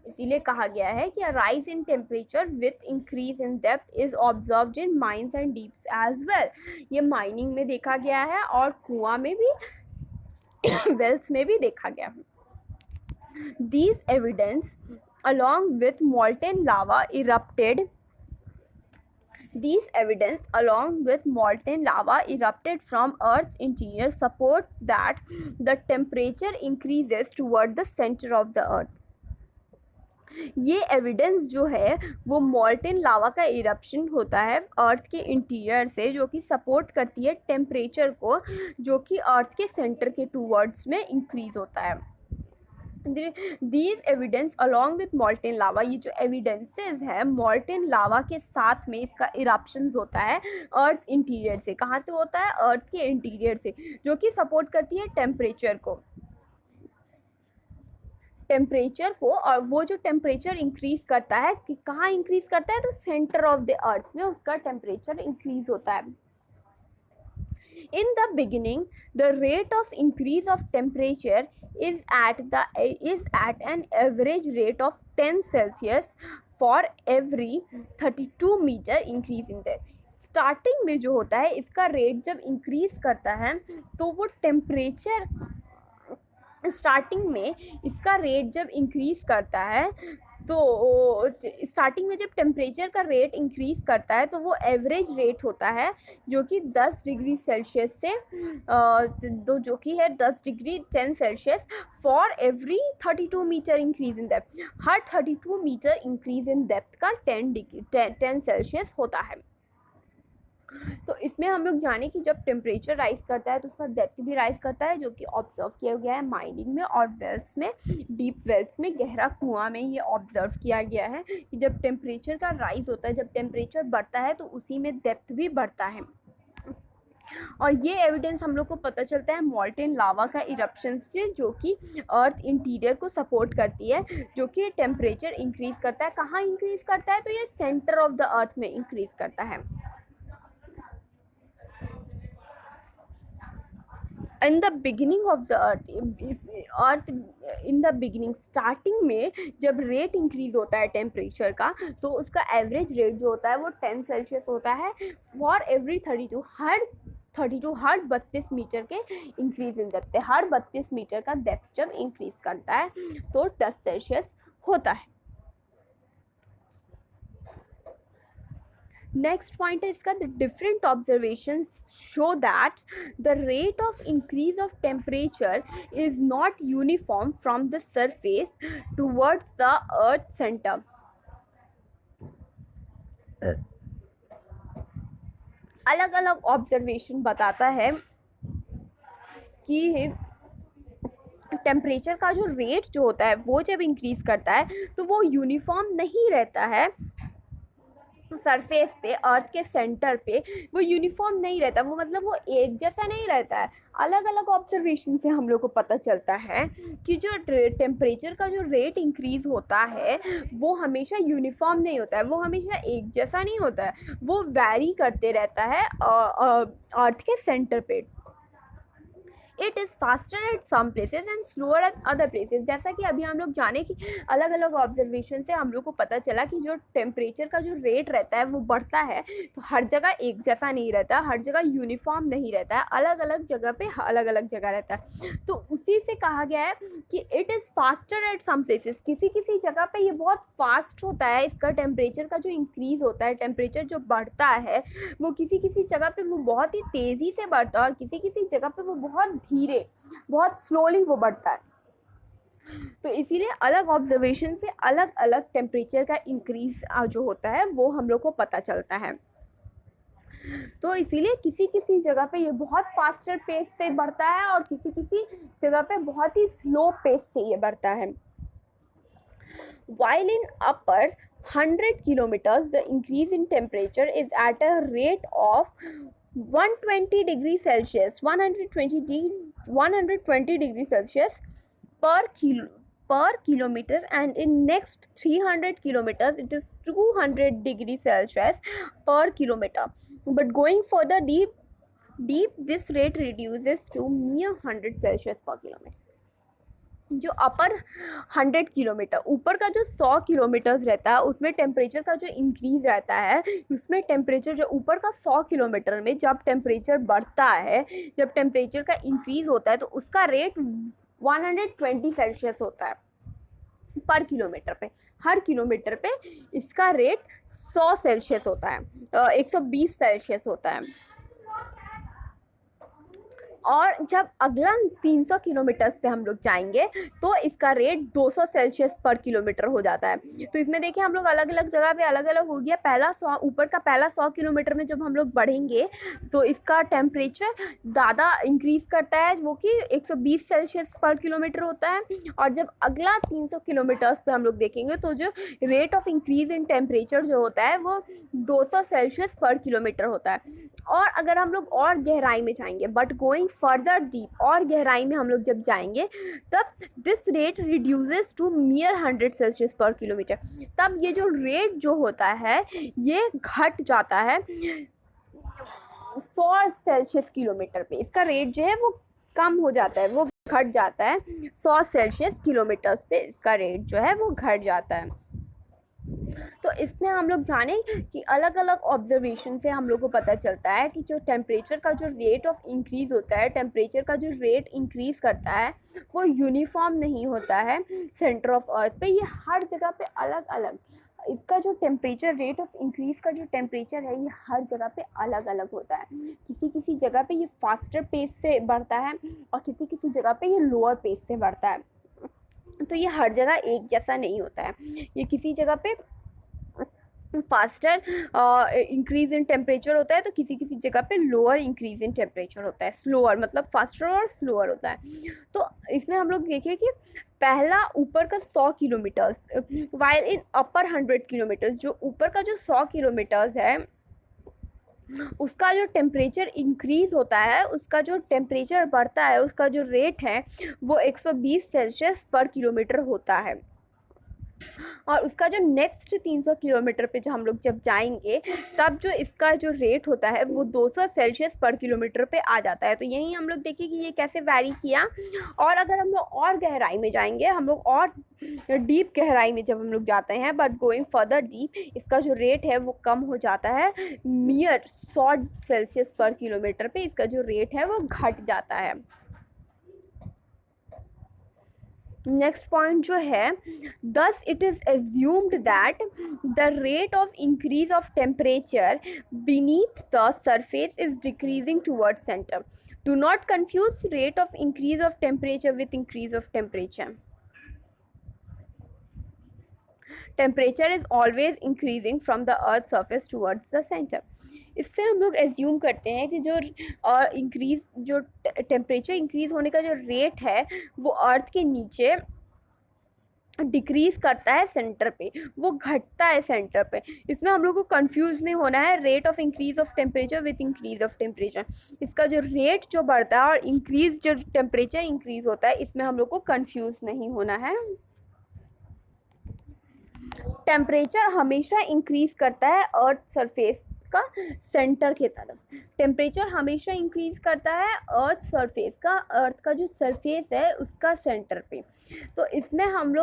इसीलिए कहा गया है कि rise in temperature with increase in depth is observed in mines and deeps as well. ये माइनिंग में देखा गया है और कुआं में भी वेल्स में भी देखा गया है। These evidence along with molten lava erupted from Earth's interior supports that the temperature increases toward the center of the Earth. ये एविडेंस जो है वो मॉल्टेन लावा का इरप्शन होता है अर्थ के इंटीरियर से, जो कि सपोर्ट करती है टेम्परेचर को, जो कि अर्थ के सेंटर के टूवर्ड्स में इंक्रीज होता है। These evidence along with molten lava, ये जो evidences है molten lava के साथ में इसका eruptions होता है अर्थ इंटीरियर से। कहाँ से होता है? अर्थ के इंटीरियर से, जो कि सपोर्ट करती है टेम्परेचर को, और वो जो टेम्परेचर इंक्रीज करता है कि कहाँ इंक्रीज करता है, तो सेंटर ऑफ द अर्थ में उसका टेम्परेचर इंक्रीज होता है। In the beginning, the rate of increase of temperature is at an average rate of 10 Celsius for every 32 meter increase in the starting में जो होता है इसका रेट जब इंक्रीज करता है तो वो टेम्परेचर स्टार्टिंग में इसका रेट जब इंक्रीज करता है तो स्टार्टिंग में जब टेम्परेचर का रेट इंक्रीज करता है तो वो एवरेज रेट होता है जो कि 10 डिग्री सेल्सियस से जो कि है 10 degree 10 Celsius for every 32 metre increase in depth. हर 32 मीटर इंक्रीज इन डेप्थ का 10 सेल्सियस होता है। तो इसमें हम लोग जाने कि जब टेम्परेचर राइज करता है तो उसका डेप्थ भी राइज करता है, जो कि ऑब्जर्व किया गया है माइनिंग में और वेल्स में, डीप वेल्स में, गहरा कुआं में ये ऑब्जर्व किया गया है कि जब टेम्परेचर का राइज होता है, जब टेम्परेचर बढ़ता है तो उसी में डेप्थ भी बढ़ता है। और ये एविडेंस हम लोग को पता चलता है मॉल्टेन लावा का इरप्शन से, जो कि अर्थ इंटीरियर को सपोर्ट करती है, जो कि टेम्परेचर इंक्रीज करता है। कहाँ इंक्रीज करता है? तो ये सेंटर ऑफ द अर्थ में इंक्रीज करता है। In the beginning of the earth in the beginning, starting में जब रेट इंक्रीज होता है टेम्परेचर का तो उसका एवरेज रेट जो होता है वो 10 सेल्सियस होता है फॉर एवरी 32 हर 32 मीटर के इंक्रीज इन डेप्थ। हर 32 मीटर का डेप्थ जब इंक्रीज करता है तो 10 सेल्सियस होता है। नेक्स्ट पॉइंट है इसका, the different observations show that the rate of increase of temperature is not uniform from the surface towards the earth centre. अलग अलग ऑब्जर्वेशन बताता है कि टेम्परेचर का जो रेट जो होता है वो जब इंक्रीज़ करता है तो वो यूनिफॉर्म नहीं रहता है सरफेस पे, अर्थ के सेंटर पे वो यूनिफॉर्म नहीं रहता, वो मतलब वो एक जैसा नहीं रहता है। अलग अलग ऑब्जर्वेशन से हम लोग को पता चलता है कि जो टेम्परेचर का जो रेट इंक्रीज़ होता है वो हमेशा यूनिफॉर्म नहीं होता है, वो हमेशा एक जैसा नहीं होता है, वो वैरी करते रहता है अर्थ के सेंटर पे। It is faster at some places and slower at other places. जैसा कि अभी हम लोग जाने कि अलग अलग ऑब्जर्वेशन से हम लोग को पता चला कि जो टेम्परेचर का जो रेट रहता है वो बढ़ता है, तो हर जगह एक जैसा नहीं रहता, हर जगह यूनिफॉर्म नहीं रहता है, अलग अलग जगह पे अलग अलग जगह रहता है। तो उसी से कहा गया है कि it is faster at some places, किसी किसी जगह पे ये बहुत फास्ट होता है, इसका टेम्परेचर का जो इंक्रीज़ होता है, टेम्परेचर जो बढ़ता है वो किसी किसी जगह पे वो बहुत ही तेज़ी से बढ़ता है और किसी किसी जगह पे वो बहुत धीरे, बहुत स्लोली वो बढ़ता है। तो इसीलिए अलग ऑब्जर्वेशन से अलग अलग टेम्परेचर का इंक्रीज जो होता है वो हम लोग को पता चलता है। तो इसीलिए किसी किसी जगह पे ये बहुत फास्टर पेस से बढ़ता है और किसी किसी जगह पे बहुत ही स्लो पेस से ये बढ़ता है। While in upper 100 kilometers, the increase in temperature is at a rate of 120 degrees Celsius, 120 degrees Celsius per kilometer, and in next 300 kilometers it is 200 degrees Celsius per kilometer. But going further deep, this rate reduces to mere 100 Celsius per kilometer. जो अपर 100 kilometre, ऊपर का जो 100 kilometres रहता है उसमें temperature का जो increase रहता है, उसमें टेम्परेचर जो ऊपर का 100 किलोमीटर में जब टेम्परेचर बढ़ता है, जब टेम्परेचर का इंक्रीज़ होता है तो उसका रेट 120 सेल्सियस होता है पर किलोमीटर पे। हर किलोमीटर पे इसका रेट 100 सेल्सियस होता है, 120 सेल्सियस होता है। और जब अगला 300 किलोमीटर्स पे हम लोग जाएंगे तो इसका रेट 200 सेल्सियस पर किलोमीटर हो जाता है। तो इसमें देखिए हम लोग अलग अलग जगह पे अलग अलग हो गया। पहला 100, ऊपर का पहला 100 किलोमीटर में जब हम लोग बढ़ेंगे तो इसका टेम्परेचर ज़्यादा इंक्रीज़ करता है, वो कि 120 सेल्सियस पर किलोमीटर होता है। और जब अगला 300 किलोमीटर्स पे हम लोग देखेंगे तो जो rate of increase in temperature जो होता है वो 200 सेल्सियस पर किलोमीटर होता है। और अगर हम लोग और गहराई में जाएंगे, बट गोइंग फर्दर डीप, और गहराई में हम लोग जब जाएंगे तब this rate reduces to mere 100 Celsius per kilometre. तब ये जो रेट जो होता है ये घट जाता है 100 सेल्सियस किलोमीटर पे। इसका रेट जो है वो कम हो जाता है, वो घट जाता है 100 सेल्सियस किलोमीटर्स पे, इसका रेट जो है वो घट जाता है। तो इसमें हम लोग जाने कि अलग अलग ऑब्जर्वेशन से हम लोग को पता चलता है कि जो टेम्परेचर का जो रेट ऑफ इंक्रीज़ होता है, टेम्परेचर का जो रेट इंक्रीज़ करता है वो यूनिफॉर्म नहीं होता है सेंटर ऑफ अर्थ पे, ये हर जगह पे अलग अलग, इसका जो टेम्परेचर रेट ऑफ इंक्रीज़ का जो टेम्परेचर है ये हर जगह पे अलग अलग होता है। किसी किसी जगह पे ये फास्टर पेस से बढ़ता है और किसी किसी जगह पे ये लोअर पेस से बढ़ता है। तो ये हर जगह एक जैसा नहीं होता है, ये किसी जगह पे फास्टर इंक्रीज़ इन टेम्परेचर होता है तो किसी किसी जगह पे लोअर इंक्रीज़ इन टेम्परेचर होता है। स्लोअर मतलब फास्टर और स्लोअर होता है। तो इसमें हम लोग देखिए कि पहला ऊपर का 100 kilometres, while in upper 100 kilometres, जो ऊपर का जो 100 किलोमीटर्स है उसका जो टेम्परेचर इंक्रीज़ होता है, उसका जो टेम्परेचर बढ़ता है, उसका जो रेट है वो 120 सेल्सियस पर किलोमीटर होता है। और उसका जो नेक्स्ट 300 किलोमीटर पे जो हम लोग जब जाएंगे तब जो इसका जो रेट होता है वो 200 सेल्सियस पर किलोमीटर पे आ जाता है। तो यही हम लोग देखिए कि ये कैसे वैरी किया। और अगर हम लोग और गहराई में जाएंगे, हम लोग और डीप गहराई में जब हम लोग जाते हैं, बट गोइंग फर्दर डीप, इसका जो रेट है वो कम हो जाता है नियर 100 सेल्सियस पर किलोमीटर पे, इसका जो रेट है वो घट जाता है। नेक्स्ट पॉइंट जो है, thus it is assumed that the rate of increase of temperature beneath the surface is decreasing toward centre. Do not confuse rate of increase of temperature with increase of temperature. Temperature is always increasing from the earth's surface towards the center. इससे हम लोग assume करते हैं कि जो temperature increase होने का जो रेट है वो अर्थ के नीचे डिक्रीज़ करता है सेंटर पे, वो घटता है सेंटर पे। इसमें हम लोग को कंफ्यूज नहीं होना है rate of increase of temperature with increase of temperature. इसका जो रेट जो बढ़ता है और इंक्रीज जो टेम्परेचर इंक्रीज होता है, इसमें हम लोग को कंफ्यूज नहीं होना है। टेम्परेचर हमेशा इंक्रीज करता है अर्थ सरफेस का सेंटर की तरफ। टेम्परेचर हमेशा इंक्रीज करता है अर्थ सरफेस का, अर्थ का जो सरफेस है उसका सेंटर पे। तो इसमें हम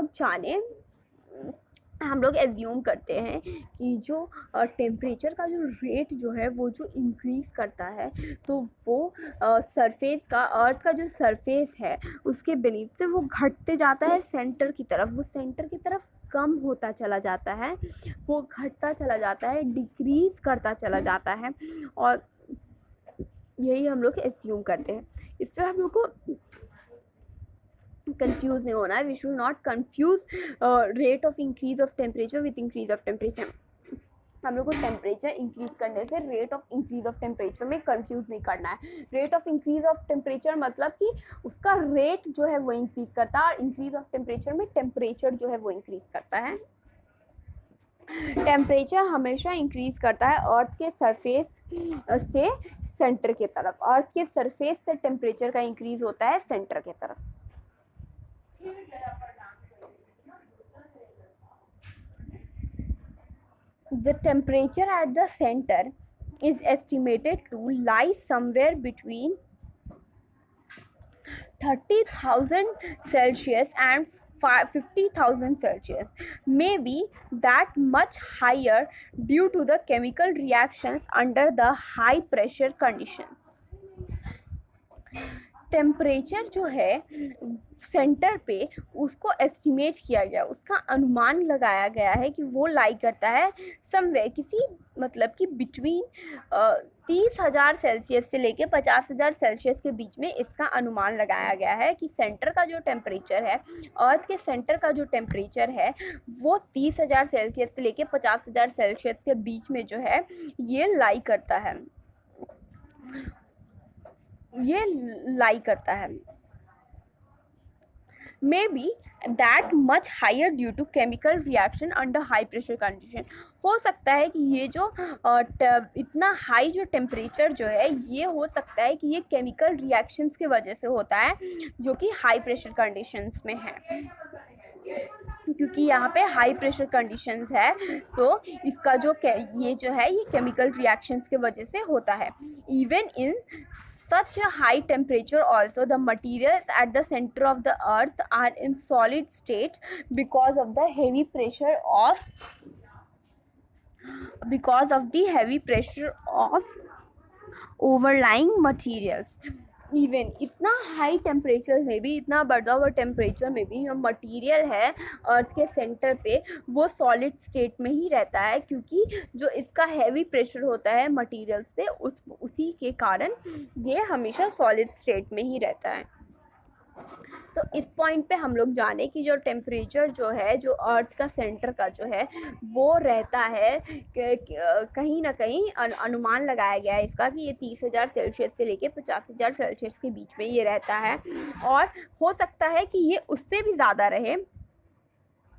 लोग एज्यूम करते हैं कि जो टेम्परेचर का जो रेट जो है वो जो इंक्रीज़ करता है, तो वो सरफेस का, अर्थ का जो सरफेस है उसके बीनीथ से वो घटते जाता है सेंटर की तरफ। वो सेंटर की तरफ कम होता चला जाता है, वो घटता चला जाता है, डिक्रीज़ करता चला जाता है। और यही हम लोग एज्यूम करते हैं। इस पर हम लोग को कंफ्यूज नहीं होना है। We should not confuse rate of increase of temperature with increase of temperature. हम लोग को टेम्परेचर इंक्रीज करने से rate of increase of temperature में कंफ्यूज नहीं करना है। Rate of increase of temperature मतलब कि उसका रेट जो है वो इंक्रीज करता है, और इंक्रीज ऑफ टेम्परेचर में टेम्परेचर जो है वो इंक्रीज करता है। टेम्परेचर हमेशा इंक्रीज करता है अर्थ के सरफेस से सेंटर की तरफ। अर्थ के सरफेस से टेम्परेचर का इंक्रीज होता है सेंटर की तरफ। The temperature at the center is estimated to lie somewhere between 30,000 Celsius and 50,000 Celsius, maybe that much higher due to the chemical reactions under the high pressure conditions. Temperature जो है centre पे उसको estimate किया गया, उसका अनुमान लगाया गया है कि वो लाई करता है समवेयर, किसी मतलब कि बिटवीन 30,000 सेल्सियस से लेके 50,000 सेल्सियस के बीच में इसका अनुमान लगाया गया है कि सेंटर का जो टेम्परेचर है, अर्थ के सेंटर का जो टेम्परेचर है वो 30,000 सेल्सियस से लेके 50,000 सेल्सियस के बीच में जो है ये लाई करता है, ये लाई करता है। May be that much higher due to chemical reaction under high pressure condition. हो सकता है कि ये जो इतना हाई जो टेम्परेचर जो है ये हो सकता है कि ये केमिकल रिएक्शंस की वजह से होता है जो कि हाई प्रेशर कंडीशंस में है, क्योंकि यहाँ पे हाई प्रेशर कंडीशंस है। तो इसका जो ये जो है ये केमिकल रिएक्शंस के वजह से होता है। Even in such a high temperature also the materials at the center of the earth are in solid state because of the heavy pressure of overlying materials। Even इतना हाई टेम्परेचर में भी, इतना बढ़ा हुआ टेम्परेचर में भी जो material है अर्थ के सेंटर पे वो सॉलिड स्टेट में ही रहता है, क्योंकि जो इसका हैवी प्रेशर होता है मटेरियल्स पे उसी के कारण ये हमेशा सॉलिड स्टेट में ही रहता है। तो इस पॉइंट पे हम लोग जाने कि जो टेम्परेचर जो है जो अर्थ का सेंटर का जो है वो रहता है कहीं ना कहीं अनुमान लगाया गया है इसका कि ये 30,000 सेल्सियस से लेके 50,000 सेल्सियस के बीच में ये रहता है, और हो सकता है कि ये उससे भी ज़्यादा रहे,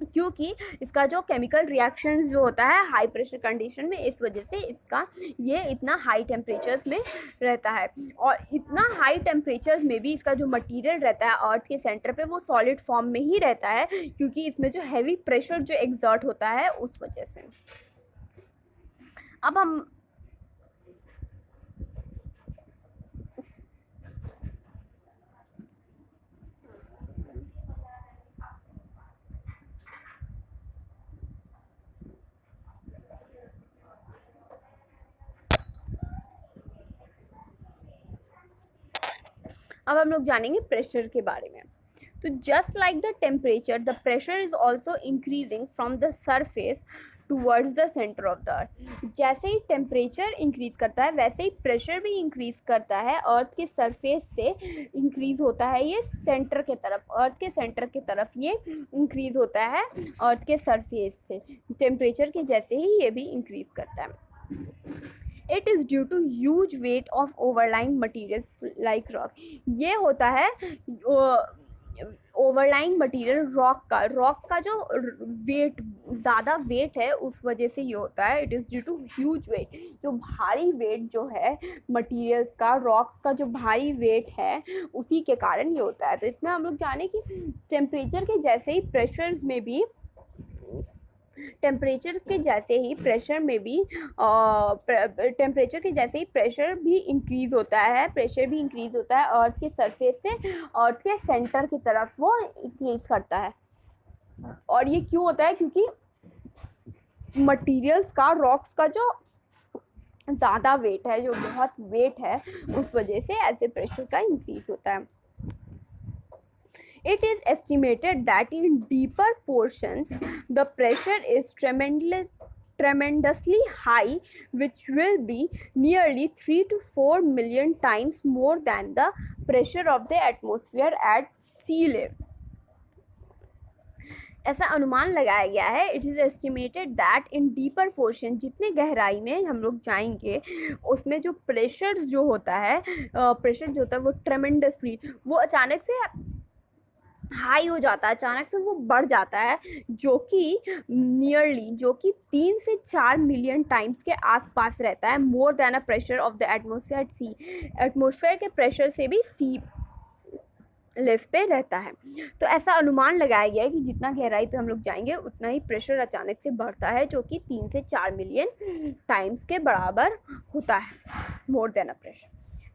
क्योंकि इसका जो केमिकल रिएक्शंस जो होता है हाई प्रेशर कंडीशन में, इस वजह से इसका ये इतना हाई टेम्परेचर्स में रहता है। और इतना हाई टेम्परेचर्स में भी इसका जो मटेरियल रहता है अर्थ के सेंटर पे वो सॉलिड फॉर्म में ही रहता है, क्योंकि इसमें जो हैवी प्रेशर जो एग्जर्ट होता है उस वजह से। अब हम लोग जानेंगे प्रेशर के बारे में। तो just like the temperature the pressure is also increasing from the surface towards the centre of the earth. जैसे ही टेम्परेचर इंक्रीज करता है वैसे ही प्रेशर भी इंक्रीज करता है, अर्थ के सरफेस से इंक्रीज होता है ये सेंटर के तरफ, अर्थ के सेंटर की तरफ ये इंक्रीज होता है अर्थ के सरफेस से, टेम्परेचर के जैसे ही ये भी इंक्रीज करता है। It is due to huge weight of overlying materials like rock. ये होता है ओवरलाइंग मटीरियल रॉक का जो वेट, ज़्यादा वेट है उस वजह से ये होता है। It is due to huge weight, जो भारी वेट जो है मटीरियल्स का, रॉक्स का जो भारी वेट है उसी के कारण ये होता है। तो इसमें हम लोग जाने कि टेम्परेचर के जैसे ही प्रेशर्स में भी प्रेशर भी इंक्रीज़ होता है, अर्थ के सरफेस से अर्थ के सेंटर की तरफ वो इंक्रीज़ करता है। और ये क्यों होता है? क्योंकि मटीरियल्स का, रॉक्स का जो ज़्यादा वेट है, जो बहुत वेट है, उस वजह से ऐसे प्रेशर का इंक्रीज़ होता है। It is estimated that in deeper portions the pressure is tremendously high, which will be nearly 3 to 4 million times more than the pressure of the atmosphere at sea level. ऐसा अनुमान लगाया गया है, it is estimated that in deeper portion, जितने गहराई में हम लोग जाएंगे उसमें जो प्रेशर जो होता है वो ट्रेमेंडसली, वो अचानक से हाई हो जाता है, अचानक से वो बढ़ जाता है, जो कि 3 से 4 मिलियन टाइम्स के आसपास रहता है, more than a pressure of the atmosphere at sea. Atmosphere के प्रेशर से भी सी लेवल पे रहता है। तो ऐसा अनुमान लगाया गया है कि जितना गहराई पे हम लोग जाएंगे उतना ही प्रेशर अचानक से बढ़ता है, जो कि 3 से 4 मिलियन टाइम्स के बराबर होता है, more than a pressure.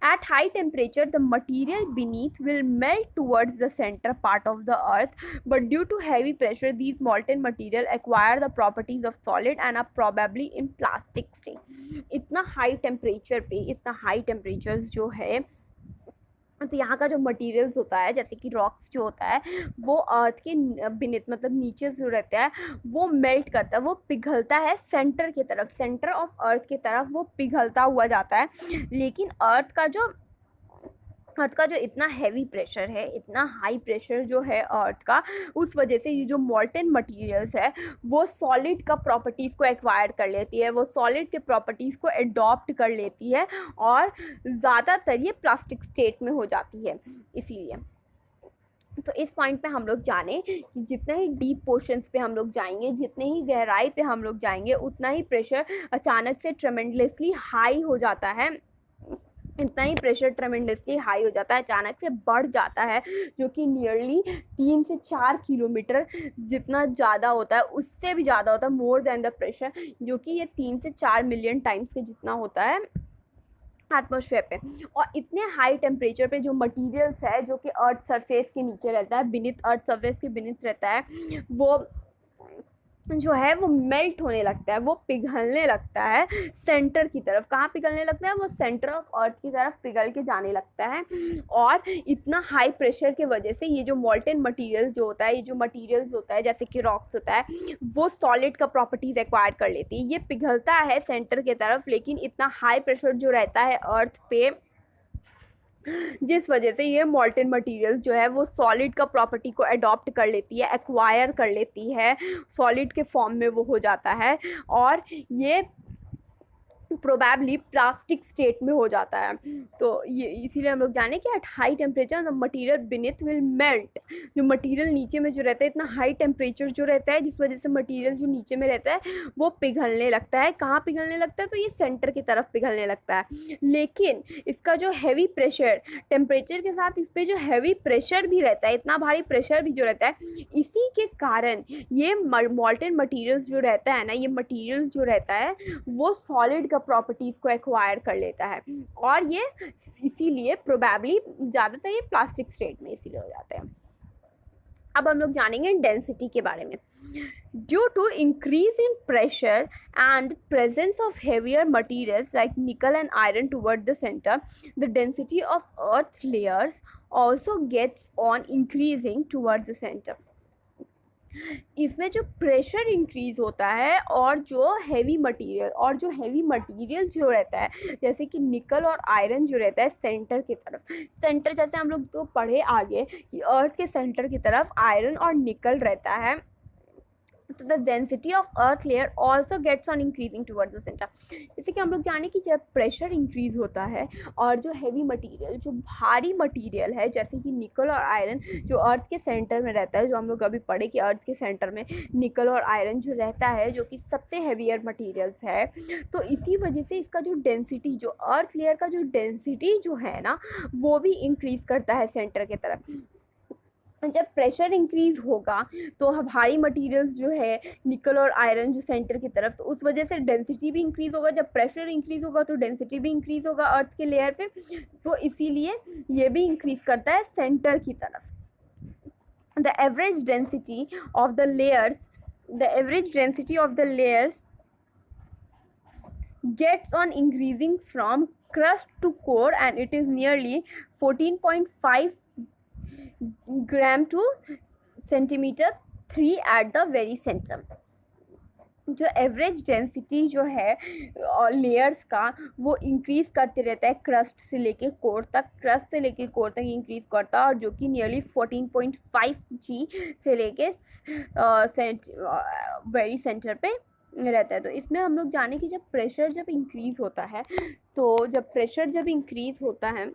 At high temperature, the material beneath will melt towards the center part of the earth, but due to heavy pressure, these molten material acquire the properties of solid and are probably in plastic state. इतना high temperature पे, इतना high temperatures जो है, तो यहाँ का जो materials होता है, जैसे कि रॉक्स जो होता है, वो अर्थ के बीनीथ, मतलब नीचे जो रहता है, वो मेल्ट करता है, वो पिघलता है सेंटर की तरफ, सेंटर ऑफ अर्थ की तरफ वो पिघलता हुआ जाता है। लेकिन अर्थ का जो इतना हैवी प्रेशर है, इतना हाई प्रेशर जो है अर्थ का, उस वजह से ये जो मॉल्टन मटेरियल्स है वो सॉलिड का प्रॉपर्टीज़ को एक्वायर कर लेती है, वो सॉलिड के प्रॉपर्टीज़ को एडॉप्ट कर लेती है, और ज़्यादातर ये प्लास्टिक स्टेट में हो जाती है। इसीलिए तो इस पॉइंट पे हम लोग जाने कि जितने ही डीप पोर्शंस पे हम लोग जाएंगे, जितने ही गहराई पे हम लोग जाएंगे, उतना ही प्रेशर अचानक से ट्रेमेंडसली हाई हो जाता है, इतना ही प्रेशर ट्रेमेंडसली हाई हो जाता है, अचानक से बढ़ जाता है, जो कि नियरली 3 से 4 किलोमीटर जितना ज़्यादा होता है, उससे भी ज़्यादा होता है, मोर देन द प्रेशर, जो कि ये 3 से 4 मिलियन टाइम्स के जितना होता है एटमॉस्फेयर पे। और इतने हाई टेम्परेचर पे जो मटेरियल्स है, जो कि अर्थ सरफेस के नीचे रहता है, बीनीथ अर्थ सरफेस के बीनीथ रहता है, वो जो है वो मेल्ट होने लगता है, वो पिघलने लगता है सेंटर की तरफ। कहाँ पिघलने लगता है? वो सेंटर ऑफ अर्थ की तरफ पिघल के जाने लगता है। और इतना हाई प्रेशर के वजह से ये जो मॉल्टन मटेरियल्स जो होता है, ये जो मटेरियल्स होता है जैसे कि रॉक्स होता है, वो सॉलिड का प्रॉपर्टीज एक्वायर कर लेती है, ये पिघलता है सेंटर की तरफ, लेकिन इतना हाई प्रेशर जो रहता है अर्थ पे, जिस वजह से ये मॉल्टन मटेरियल्स जो है वो सॉलिड का प्रॉपर्टी को अडॉप्ट कर लेती है, एक्वायर कर लेती है, सॉलिड के फॉर्म में वो हो जाता है, और ये प्रोबेबली प्लास्टिक स्टेट में हो जाता है। तो ये इसीलिए हम लोग जाने कि at high temperature the material beneath will melt, जो मटीरियल नीचे में जो रहता है, इतना हाई टेम्परेचर जो रहता है, जिस वजह से मटीरियल जो नीचे में रहता है वो पिघलने लगता है। कहाँ पिघलने लगता है? तो ये सेंटर की तरफ पिघलने लगता है। लेकिन इसका जो हैवी प्रेशर, टेम्परेचर के साथ इस पर जो हैवी प्रेशर भी रहता है, इतना भारी प्रेशर भी जो रहता है, इसी के कारण ये मॉल्टन मटीरियल्स जो रहता है ना, ये मटीरियल्स जो रहता है वो सॉलिड प्रॉपर्टीज़ को एक्वायर कर लेता है, और ये इसीलिए प्रोबेबली ज़्यादातर ये प्लास्टिक स्टेट में इसीलिए हो जाते हैं। अब हम लोग जानेंगे डेंसिटी के बारे में। Due to increase in pressure and presence of heavier materials like nickel and iron toward the centre, the density of earth layers also gets on increasing toward the centre. इसमें जो प्रेशर इंक्रीज होता है, और जो heavy material जो रहता है, जैसे कि निकल और आयरन जो रहता है सेंटर की तरफ, सेंटर जैसे हम लोग तो पढ़े आगे कि अर्थ के सेंटर की तरफ आयरन और निकल रहता है, तो the density of earth layer also gets on increasing towards the centre. जैसे कि हम लोग जाने कि जब प्रेशर इंक्रीज होता है और जो हैवी मटेरियल, जो भारी मटेरियल है जैसे कि निकल और आयरन जो अर्थ के सेंटर में रहता है, जो हम लोग अभी पढ़े कि अर्थ के सेंटर में निकल और आयरन जो रहता है जो कि सबसे हैवियर मटेरियल्स है, तो इसी वजह से इसका जो डेंसिटी, जो अर्थ लेयर का जो डेंसिटी जो है ना वो भी इंक्रीज करता है सेंटर की तरफ। जब प्रेशर इंक्रीज होगा तो भारी मटेरियल्स जो है निकल और आयरन जो सेंटर की तरफ, तो उस वजह से डेंसिटी भी इंक्रीज होगा। जब प्रेशर इंक्रीज होगा तो डेंसिटी भी इंक्रीज होगा अर्थ के लेयर पे, तो इसीलिए ये भी इंक्रीज करता है सेंटर की तरफ। The average density of the layers gets on increasing from crust to core and it is nearly 14.5 gram to centimeter 3 at the very center। जो एवरेज डेंसिटी जो है लेयर्स का वो इंक्रीज़ करते रहता है क्रस्ट से लेके कोर तक इंक्रीज़ करता है, और जो कि नियरली 14.5 G से लेके वेरी सेंटर पे रहता है। तो इसमें हम लोग जाने कि जब प्रेशर इंक्रीज़ होता है, तो जब प्रेशर इंक्रीज़ होता है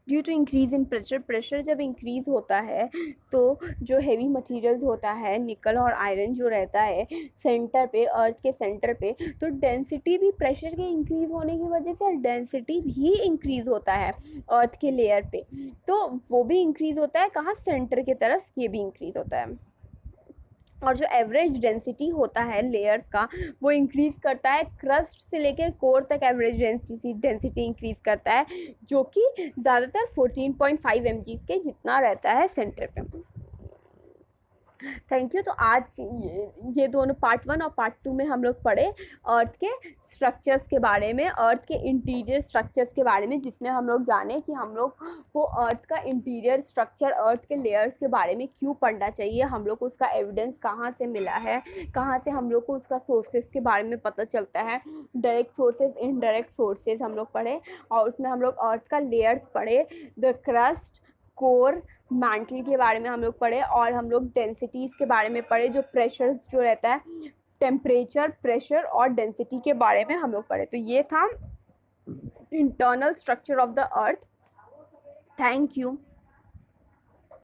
due to increase in pressure जब इंक्रीज़ होता है तो जो हेवी मटेरियल्स होता है निकल और आयरन जो रहता है सेंटर पे, अर्थ के सेंटर पे, तो डेंसिटी भी प्रेशर के इंक्रीज़ होने की वजह से डेंसिटी भी इंक्रीज़ होता है अर्थ के लेयर पे, तो वो भी इंक्रीज़ होता है कहाँ, सेंटर की तरफ, ये भी इंक्रीज़ होता है। और जो एवरेज डेंसिटी होता है लेयर्स का वो इंक्रीज़ करता है क्रस्ट से लेकर कोर तक, एवरेज डेंसिटी इंक्रीज़ करता है जो कि ज़्यादातर 14.5 mg के जितना रहता है सेंटर पे। Thank you. तो आज ये दोनों पार्ट 1 और पार्ट 2 में हम लोग पढ़े अर्थ के स्ट्रक्चर्स के बारे में, अर्थ के इंटीरियर स्ट्रक्चर्स के बारे में, जिसमें हम लोग जाने कि हम लोग को अर्थ का इंटीरियर स्ट्रक्चर, अर्थ के लेयर्स के बारे में क्यों पढ़ना चाहिए, हम लोग को उसका एविडेंस कहाँ से मिला है, कहाँ से हम लोग को उसका सोर्सेज के बारे में पता चलता है, डायरेक्ट सोर्सेज, इनडायरेक्ट सोर्सेज हम लोग पढ़े, और उसमें हम लोग अर्थ का लेयर्स पढ़े, द क्रस्ट, कोर, मैंटल के बारे में हम लोग पढ़े, और हम लोग डेंसिटीज़ के बारे में पढ़े, जो प्रेशर्स जो रहता है, टेम्परेचर, प्रेशर और डेंसिटी के बारे में हम लोग पढ़े। तो ये था internal structure of the earth. Thank you.